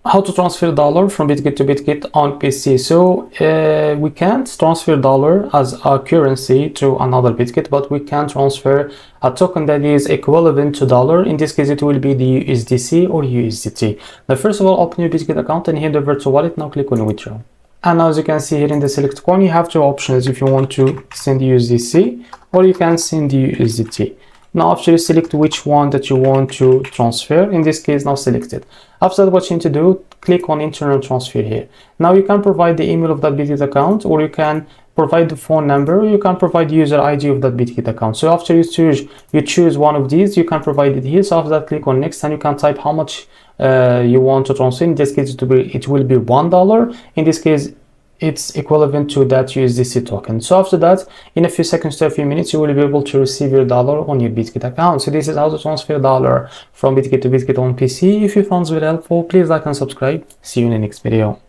how to transfer dollar from Bitget to Bitget on PC. So we can't transfer dollar as a currency to another Bitget, but we can transfer a token that is equivalent to dollar. In this case, it will be the USDC or USDT. Now, first of all, open your Bitget account and head over to wallet. Now click on withdraw. And as you can see here in the select coin, you have two options if you want to send USDC or you can send the USDT. Now after you select which one that you want to transfer, in this case now select it. After that, what you need to do, click on internal transfer here. Now you can provide the email of that Bitget account, or you can provide the phone number, or you can provide the user ID of that Bitget account. So after you choose one of these, you can provide it here. So after that, click on next and you can type how much you want to transfer. In this case it will be $1. In this case it's equivalent to that USDC token. So after that, in a few seconds to a few minutes, you will be able to receive your dollar on your Bitget account. So this is how to transfer dollar from Bitget to Bitget on PC. If you found it helpful, please like and subscribe. See you in the next video.